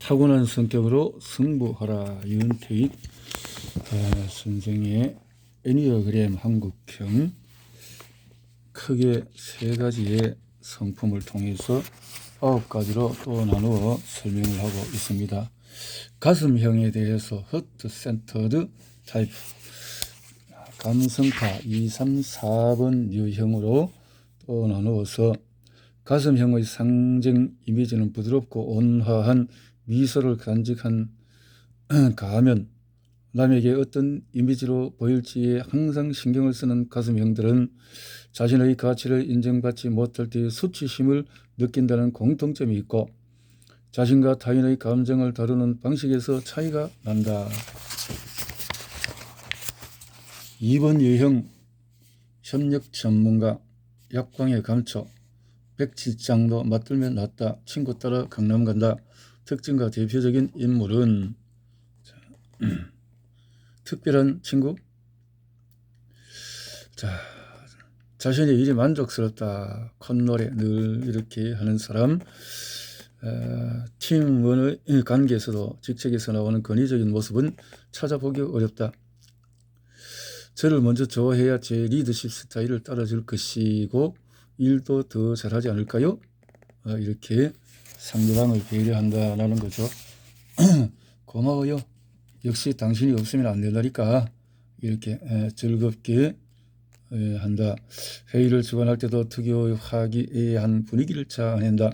타고난 성격으로 승부하라. 윤태익 선생의 애니어그램 한국형 크게 세 가지의 성품을 통해서 9가지로 또 나누어 설명을 하고 있습니다. 가슴형에 대해서 허트 센터드 타입 감성파 2, 3, 4번 유형으로 또 나누어서 가슴형의 상징 이미지는 부드럽고 온화한 미소를 간직한 가면, 남에게 어떤 이미지로 보일지에 항상 신경을 쓰는 가슴형들은 자신의 가치를 인정받지 못할 때 수치심을 느낀다는 공통점이 있고 자신과 타인의 감정을 다루는 방식에서 차이가 난다. 2번 유형 협력 전문가 약광의 감초 백지장도 맞들면 낫다. 친구 따라 강남 간다. 특징과 대표적인 인물은 특별한 친구, 자신의 일이 만족스럽다. 콧노래 늘 이렇게 하는 사람, 팀원의 관계에서도 직책에서 나오는 권위적인 모습은 찾아보기 어렵다. 저를 먼저 좋아해야 제 리더십 스타일을 따라줄 것이고 일도 더 잘하지 않을까요? 이렇게 상대방을 배려한다라는 거죠. 고마워요. 역시 당신이 없으면 안 된다니까. 이렇게 즐겁게 한다. 회의를 주관할 때도 특유의 화기애애한 분위기를 자아낸다.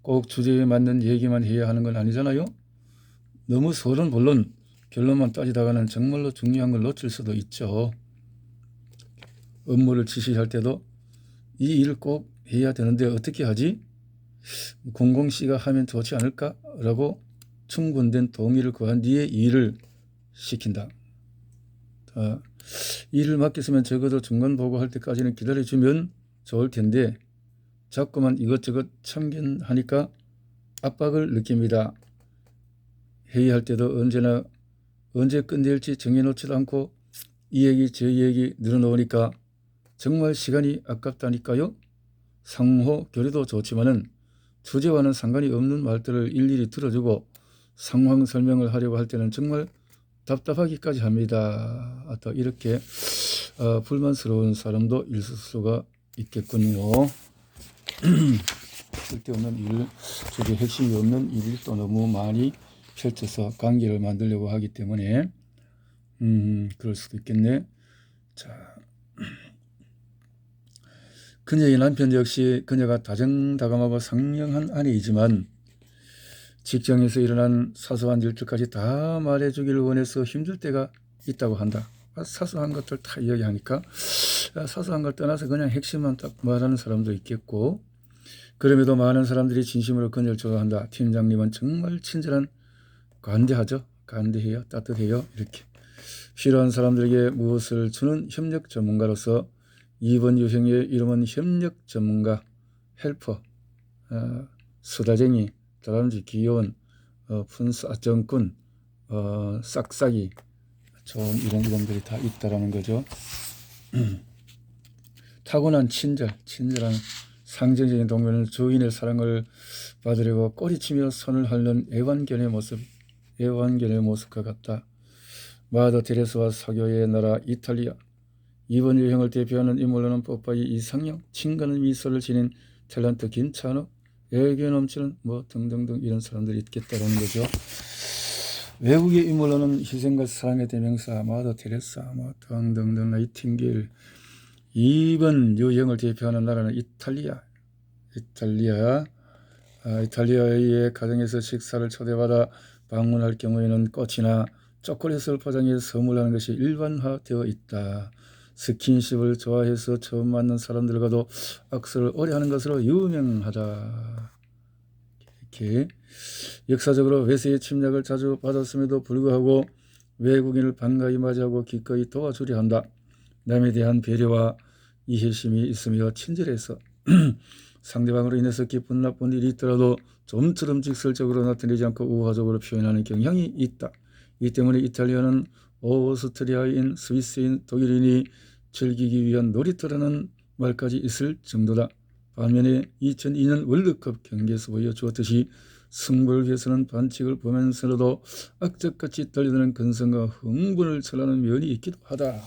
꼭 주제에 맞는 얘기만 해야 하는 건 아니잖아요. 너무 서론 본론 결론만 따지다가는 정말로 중요한 걸 놓칠 수도 있죠. 업무를 지시할 때도 이 일을 꼭 해야 되는데 어떻게 하지? 공공씨가 하면 좋지 않을까? 라고 충분된 동의를 구한 뒤에 일을 시킨다. 일을 맡겼으면 적어도 중간 보고할 때까지는 기다려주면 좋을 텐데 자꾸만 이것저것 참견하니까 압박을 느낍니다. 회의할 때도 언제 끝낼지 정해놓지도 않고 이 얘기 저 얘기 늘어놓으니까 정말 시간이 아깝다니까요. 상호 교류도 좋지만은 주제와는 상관이 없는 말들을 일일이 들어주고 상황 설명을 하려고 할 때는 정말 답답하기까지 합니다. 또 이렇게 불만스러운 사람도 있을 수가 있겠군요. 쓸데없는 일, 저게 핵심이 없는 일이 또 너무 많이 펼쳐서 관계를 만들려고 하기 때문에 그럴 수도 있겠네. 자, 그녀의 남편 역시 그녀가 다정다감하고 상냥한 아내이지만 직장에서 일어난 사소한 일들까지 다 말해주기를 원해서 힘들 때가 있다고 한다. 사소한 것들 다 이야기하니까 사소한 걸 떠나서 그냥 핵심만 딱 말하는 사람도 있겠고 그럼에도 많은 사람들이 진심으로 그녀를 좋아한다. 팀장님은 정말 친절한 관대하죠. 관대해요. 따뜻해요. 이렇게 필요한 사람들에게 무엇을 주는 협력 전문가로서 2번 유형의 이름은 협력 전문가, 헬퍼, 수다쟁이, 다람쥐, 귀여운, 정꾼, 싹싹이, 좋은 이런 이름들이 다 있다라는 거죠. 타고난 친절한 상징적인 동료는 주인의 사랑을 받으려고 꼬리치며 손을 헐는 애완견의 모습과 같다. 마더 테레스와 사교의 나라 이탈리아 2번 유형을 대표하는 인물로는 뽀빠이 이상형, 친근한 미소를 지닌 탤런트 김찬호, 애교 넘치는 등등등 이런 사람들이 있겠다라는 거죠. 외국의 인물로는 희생과 사랑의 대명사 마더 테레사 등등등 나이팅게일 2번 유형을 대표하는 나라는 이탈리아의 가정에서 식사를 초대받아 방문할 경우에는 꽃이나 초콜릿을 포장해 선물하는 것이 일반화되어 있다. 스킨십을 좋아해서 처음 만난 사람들과도 악수를 오래 하는 것으로 유명하다. 이렇게 역사적으로 외세의 침략을 자주 받았음에도 불구하고 외국인을 반가이 맞이하고 기꺼이 도와주려 한다. 남에 대한 배려와 이해심이 있으며 친절해서 상대방으로 인해서 기쁜 나쁜 일이 있더라도 좀처럼 직설적으로 나타내지 않고 우화적으로 표현하는 경향이 있다. 이 때문에 이탈리아는 오스트리아인, 스위스인, 독일인이 즐기기 위한 놀이터라는 말까지 있을 정도다. 반면에 2002년 월드컵 경기에서 보여주었듯이 승부를 위해서는 반칙을 보면서도 악적같이 달려드는 근성과 흥분을 철하는 면이 있기도 하다.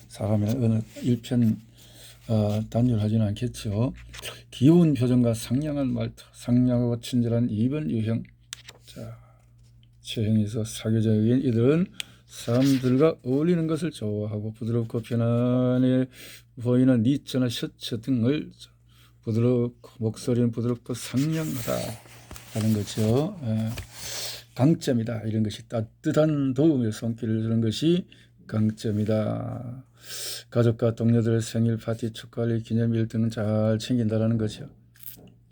사람이란 어느 일편 단율하지는 않겠죠. 귀여운 표정과 상냥한 말투, 상냥하고 친절한 이번 유형. 자, 체형에서 사교적인 이들은 사람들과 어울리는 것을 좋아하고 부드럽고 편안해 보이는 니트나 셔츠 등을 부드럽고 목소리는 부드럽고 상냥하다 하는 거죠. 강점이다. 이런 것이 따뜻한 도움의 손길을 주는 것이 강점이다. 가족과 동료들의 생일 파티, 축하할 기념일 등은 잘 챙긴다라는 거죠.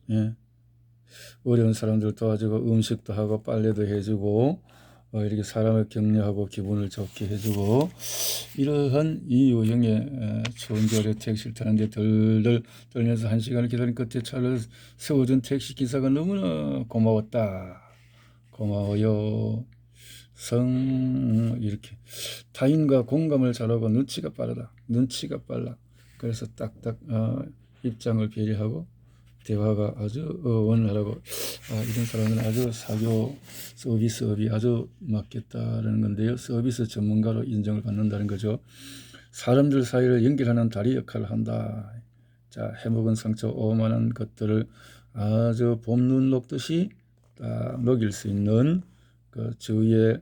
예. 어려운 사람들 도와주고 음식도 하고 빨래도 해주고 이렇게 사람을 격려하고 기분을 좋게 해주고 이러한 이 유형의 좋은 겨울에 택시를 타는데 덜덜 떨면서 1시간을 기다린 끝에 차를 세워준 택시기사가 너무나 고마웠다. 고마워요. 이렇게 타인과 공감을 잘하고 눈치가 빠르다. 눈치가 빨라. 그래서 딱딱 입장을 배려하고 대화가 아주 원활하고 이런 사람은 아주 사교 서비스업이 아주 맞겠다라는 건데요. 서비스 전문가로 인정을 받는다는 거죠. 사람들 사이를 연결하는 다리 역할을 한다. 자, 해먹은 상처 오만한 것들을 아주 봄눈 녹듯이 딱 녹일 수 있는 그 주위에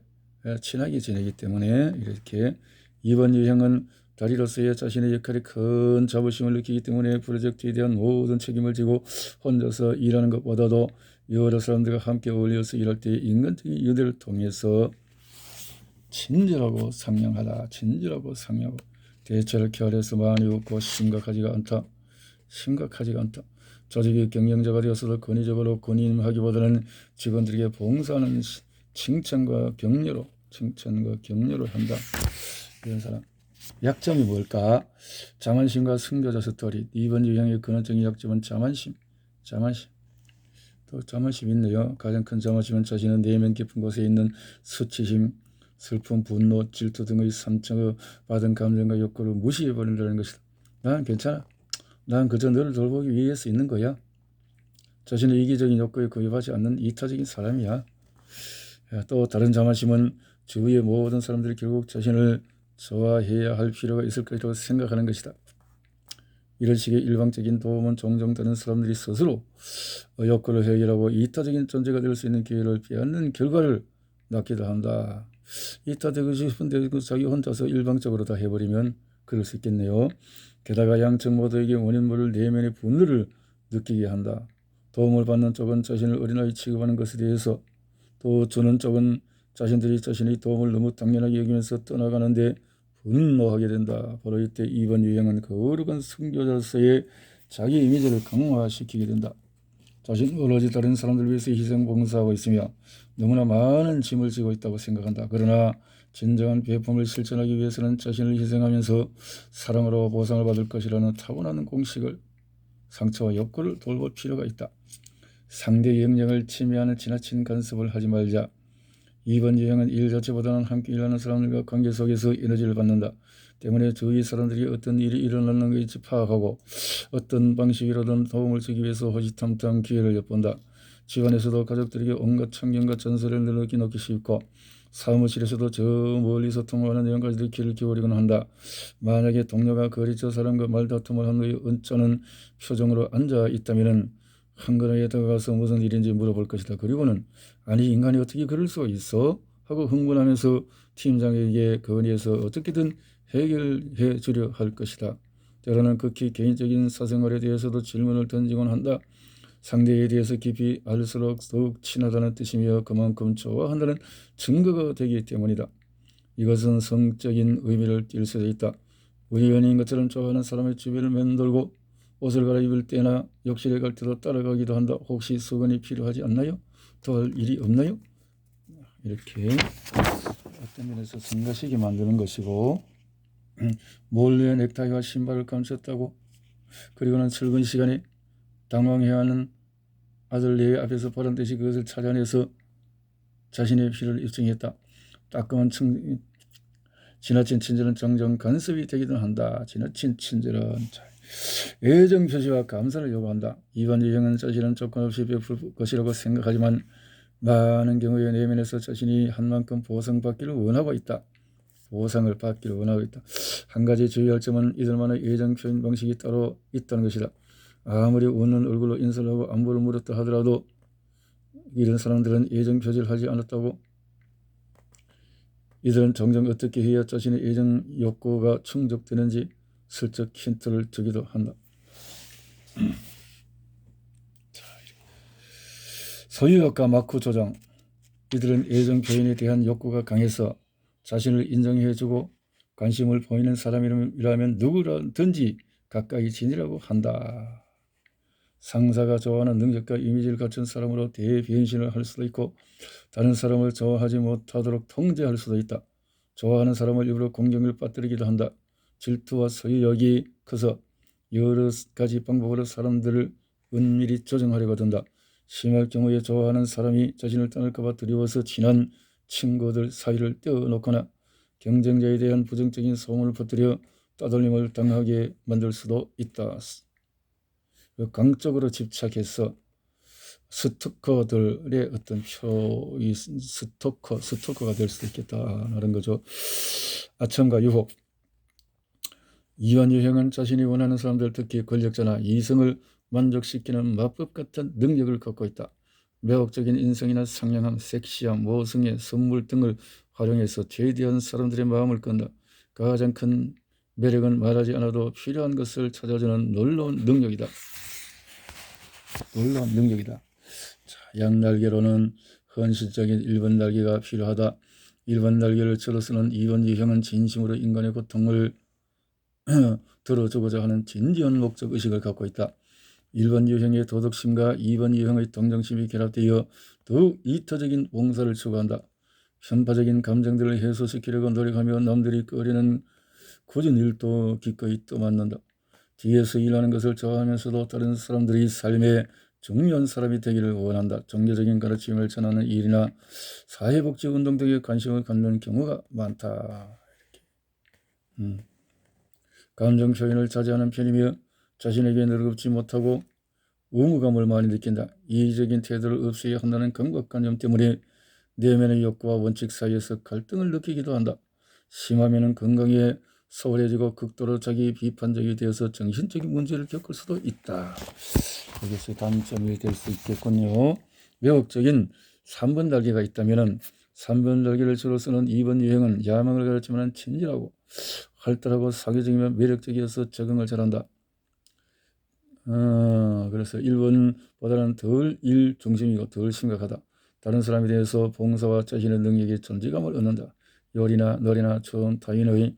친하게 지내기 때문에 이렇게 이번 유형은 다리로서의 자신의 역할에 큰 자부심을 느끼기 때문에 프로젝트에 대한 모든 책임을 지고 혼자서 일하는 것보다도 여러 사람들과 함께 어울려서 일할 때 인간적인 유대를 통해서 친절하고 상냥하다. 친절하고 상냥하고 대체를 결해서 많이 웃고 심각하지가 않다. 조직의 경영자가 되어서도 권위적으로 권위하기보다는 직원들에게 봉사하는 칭찬과 격려로 한다. 이런 사람. 약점이 뭘까? 자만심과 승자자 스토리. 이번 유형의 근원적인 약점은 자만심. 또 자만심 있네요. 가장 큰 자만심은 자신의 내면 깊은 곳에 있는 수치심, 슬픔, 분노, 질투 등의 상처 받은 감정과 욕구를 무시해버린다는 것이다. 난 괜찮아. 난 그저 너를 돌보기 위해서 있는 거야. 자신의 이기적인 욕구에 구애받지 않는 이타적인 사람이야. 또 다른 자만심은 주위의 모든 사람들이 결국 자신을 좋아해야 할 필요가 있을 것이라고 생각하는 것이다. 이런 식의 일방적인 도움은 종종 다른 사람들이 스스로 욕구를 해결하고 이타적인 존재가 될 수 있는 기회를 빼앗는 결과를 낳기도 한다. 이타되고 싶은데 자기 혼자서 일방적으로 다 해버리면 그럴 수 있겠네요. 게다가 양측 모두에게 원인 모를 내면의 분노를 느끼게 한다. 도움을 받는 쪽은 자신을 어린아이 취급하는 것에 대해서, 또 주는 쪽은 자신들이 자신의 도움을 너무 당연하게 여기면서 떠나가는데 분노하게 된다. 바로 이때 이번 유형은 거룩한 선교자로서의 자기 이미지를 강화시키게 된다. 자신은 오로지 다른 사람들을 위해서 희생 봉사하고 있으며 너무나 많은 짐을 지고 있다고 생각한다. 그러나 진정한 배품을 실천하기 위해서는 자신을 희생하면서 사랑으로 보상을 받을 것이라는 타고나는 공식을, 상처와 욕구를 돌볼 필요가 있다. 상대의 영역을 침해하는 지나친 간섭을 하지 말자. 이번 유형은 일 자체보다는 함께 일하는 사람들과 관계 속에서 에너지를 받는다. 때문에 주위 사람들이 어떤 일이 일어나는 것인지 파악하고 어떤 방식이라든 도움을 주기 위해서 호시탐탐 기회를 엿본다. 집안에서도 가족들에게 온갖 참견과 잔소리를 넣기 쉽고 사무실에서도 저 멀리서 통화하는 내용까지도 귀를 기울이곤 한다. 만약에 동료가 거리처 사람과 말다툼을 한 후에 언짢은 표정으로 앉아 있다면 한 걸음에 다가가서 무슨 일인지 물어볼 것이다. 그리고는 아니 인간이 어떻게 그럴 수가 있어? 하고 흥분하면서 팀장에게 건의해서 어떻게든 해결해 주려 할 것이다. 때로는 극히 개인적인 사생활에 대해서도 질문을 던지곤 한다. 상대에 대해서 깊이 알수록 더욱 친하다는 뜻이며 그만큼 좋아한다는 증거가 되기 때문이다. 이것은 성적인 의미를 띌 수도 있다. 우리 연예인 것처럼 좋아하는 사람의 주변을 맴돌고 옷을 갈아입을 때나 욕실에 갈 때도 따라가기도 한다. 혹시 수건이 필요하지 않나요? 더 할 일이 없나요? 이렇게 어떤 면에서 성가시게 만드는 것이고, 몰래 넥타이와 신발을 감췄다고, 그리고는 출근 시간에 당황해하는 아들 내 앞에서 보란듯이 그것을 찾아내서 자신의 필요를 입증했다. 따끔한 지나친 친절은 종종 간섭이 되기도 한다. 지나친 친절은 애정 표시와 감사를 요구한다. 이번 유형은 자신은 조건 없이 베풀 것이라고 생각하지만 많은 경우에 내면에서 자신이 한 만큼 보상받기를 원하고 있다. 보상을 받기를 원하고 있다. 한 가지 주의할 점은 이들만의 애정 표현 방식이 따로 있다는 것이다. 아무리 웃는 얼굴로 인사를 하고 안부를 물었다 하더라도 이런 사람들은 애정 표시를 하지 않았다고. 이들은 종종 어떻게 해야 자신의 애정 욕구가 충족되는지 슬쩍 힌트를 주기도 한다. 소유욕과 마크 조장. 이들은 애정 표현에 대한 욕구가 강해서 자신을 인정해주고 관심을 보이는 사람이라면 누구라든지 가까이 지내려고 한다. 상사가 좋아하는 능력과 이미지를 갖춘 사람으로 대변신을 할 수도 있고 다른 사람을 좋아하지 못하도록 통제할 수도 있다. 좋아하는 사람을 일부러 공경을 빠뜨리기도 한다. 질투와 소유욕이 커서 여러 가지 방법으로 사람들을 은밀히 조정하려고 든다. 심할 경우에 좋아하는 사람이 자신을 떠날까 봐 두려워서 친한 친구들 사이를 떼어놓거나 경쟁자에 대한 부정적인 소문을 퍼뜨려 따돌림을 당하게 만들 수도 있다. 강적으로 집착해서 스토커들의 어떤 스토커가 될 수도 있겠다라는 거죠. 아첨과 유혹. 이완 유형은 자신이 원하는 사람들, 특히 권력자나 이성을 만족시키는 마법 같은 능력을 갖고 있다. 매혹적인 인성이나 상냥함, 섹시함, 모성애, 선물 등을 활용해서 최대한 사람들의 마음을 끈다. 가장 큰 매력은 말하지 않아도 필요한 것을 찾아주는 놀라운 능력이다. 자, 양날개로는 헌신적인 1번 날개가 필요하다. 1번 날개를 저로 쓰는 2번 유형은 진심으로 인간의 고통을 들어주고자 하는 진지한 목적 의식을 갖고 있다. 1번 유형의 도덕심과 2번 유형의 동정심이 결합되어 더욱 이타적인 봉사를 추구한다. 편파적인 감정들을 해소시키려고 노력하며 남들이 꺼리는 굳은 일도 기꺼이 떠맡는다. 뒤에서 일하는 것을 좋아하면서도 다른 사람들이 삶의 중요한 사람이 되기를 원한다. 종교적인 가르침을 전하는 일이나 사회복지운동 등에 관심을 갖는 경우가 많다. 감정 표현을 자제하는 편이며 자신에게 늘겁지 못하고 의무감을 많이 느낀다. 이의적인 태도를 없애야 한다는 강박관념 때문에 내면의 욕구와 원칙 사이에서 갈등을 느끼기도 한다. 심하면 건강에 소홀해지고 극도로 자기 비판적이 되어서 정신적인 문제를 겪을 수도 있다. 이것이 단점이 될 수 있겠군요. 매혹적인 3번 달기가 있다면 3번 달기를 주로 쓰는 2번 유형은 야망을 가르치면 친절하고 활달하고 사교적이며 매력적이어서 적응을 잘한다. 그래서 1번보다는 덜 일 중심이고 덜 심각하다. 다른 사람에 대해서 봉사와 자신의 능력에 존재감을 얻는다. 요리나 놀이나 좋은 타인의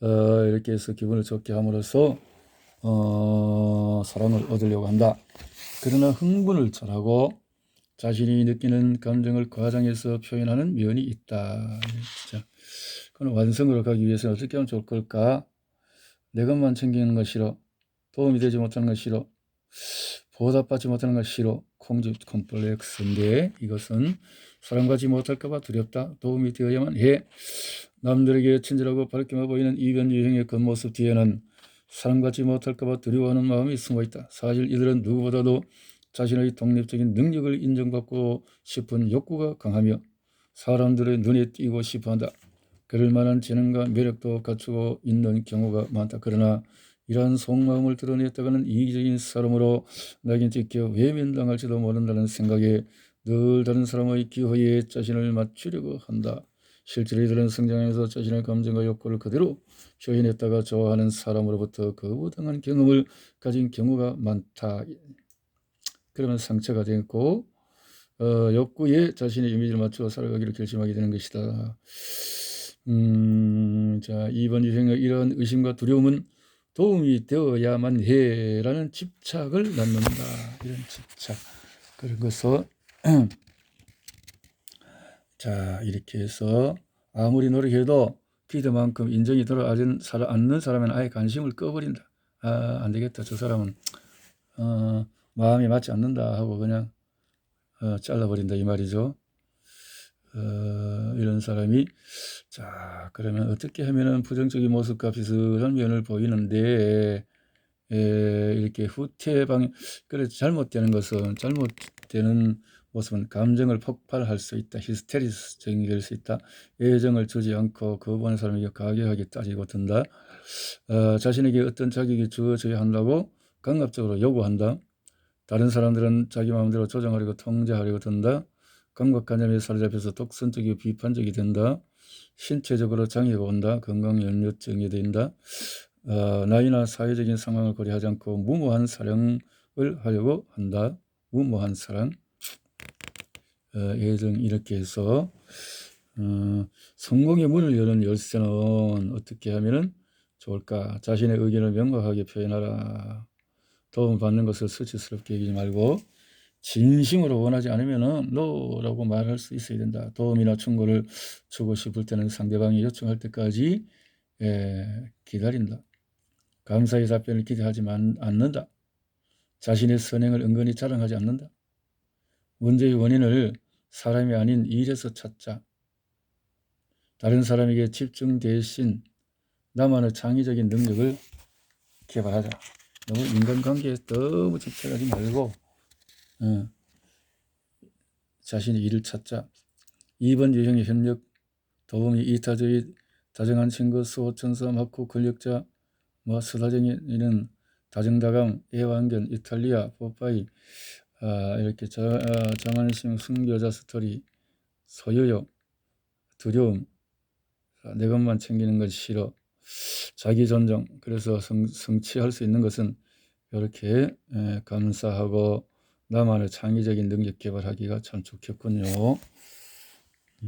이렇게 해서 기분을 좋게 함으로써 사랑을 얻으려고 한다. 그러나 흥분을 잘하고 자신이 느끼는 감정을 과장해서 표현하는 면이 있다. 진짜. 그건 완성으로 가기 위해서는 어떻게 하면 좋을 걸까? 내 것만 챙기는 거 싫어. 도움이 되지 못하는 거 싫어. 보답받지 못하는 거 싫어. 공주 콤플렉스인데 이것은 사랑받지 못할까봐 두렵다. 도움이 되어야만 해. 남들에게 친절하고 밝게만 보이는 이변 유형의 겉모습 뒤에는 사랑받지 못할까봐 두려워하는 마음이 숨어있다. 사실 이들은 누구보다도 자신의 독립적인 능력을 인정받고 싶은 욕구가 강하며 사람들의 눈에 띄고 싶어한다. 그럴 만한 재능과 매력도 갖추고 있는 경우가 많다. 그러나 이러한 속마음을 드러냈다가는 이기적인 사람으로 낙인 찍혀 외면당할지도 모른다는 생각에 늘 다른 사람의 기호에 자신을 맞추려고 한다. 실제로 이들은 성장해서 자신의 감정과 욕구를 그대로 표현했다가 좋아하는 사람으로부터 거부당한 경험을 가진 경우가 많다. 그러면 상처가 되고 욕구에 자신의 이미지를 맞추어 살아가기를 결심하게 되는 것이다. 자, 2번 유형의 이러한 의심과 두려움은 도움이 되어야만 해라는 집착을 낳는다. 이런 집착. 그래서 자, 이렇게 해서 아무리 노력해도 기대만큼 인정이 들어가지 않는 사람은 아예 관심을 꺼버린다. 안 되겠다. 저 사람은 마음이 맞지 않는다 하고 그냥 잘라버린다 이 말이죠. 이런 사람이 자, 그러면 어떻게 하면은 부정적인 모습과 비슷한 면을 보이는데 이렇게 후퇴 방향, 그래 잘못되는 모습은 감정을 폭발할 수 있다. 히스테리스적이 될 수 있다. 애정을 주지 않고 거부하는 사람에게 가격하게 따지고 든다. 자신에게 어떤 자격이 주어져야 한다고 강압적으로 요구한다. 다른 사람들은 자기 마음대로 조정하려고 통제하려고 든다. 감각관념에 사로잡혀서 독선적이고 비판적이 된다. 신체적으로 장애가 온다. 건강연료증이 된다. 나이나 사회적인 상황을 고려하지 않고 무모한 사랑을 하려고 한다. 무모한 사랑. 예등 이렇게 해서 성공의 문을 여는 열쇠는 어떻게 하면은 좋을까? 자신의 의견을 명확하게 표현하라. 도움받는 것을 수치스럽게 여기지 말고 진심으로 원하지 않으면은 노라고 말할 수 있어야 된다. 도움이나 충고를 주고 싶을 때는 상대방이 요청할 때까지 기다린다. 감사의 답변을 기대하지 않는다. 자신의 선행을 은근히 자랑하지 않는다. 문제의 원인을 사람이 아닌 일에서 찾자. 다른 사람에게 집중 대신 나만의 창의적인 능력을 개발하자. 너무 인간관계에 너무 집착하지 말고 자신의 일을 찾자. 2번 유형의 협력, 도움이 이타주의, 다정한 친구, 수호천사, 막후 권력자, 수다쟁이는 다정다감, 애완견, 이탈리아, 뽀빠이, 이렇게 장안심, 순교자 스토리, 소유욕, 두려움, 내 것만 챙기는 건 싫어, 자기 존중. 그래서 성취할 수 있는 것은 이렇게 감사하고 나만의 창의적인 능력 개발하기가 참 좋겠군요.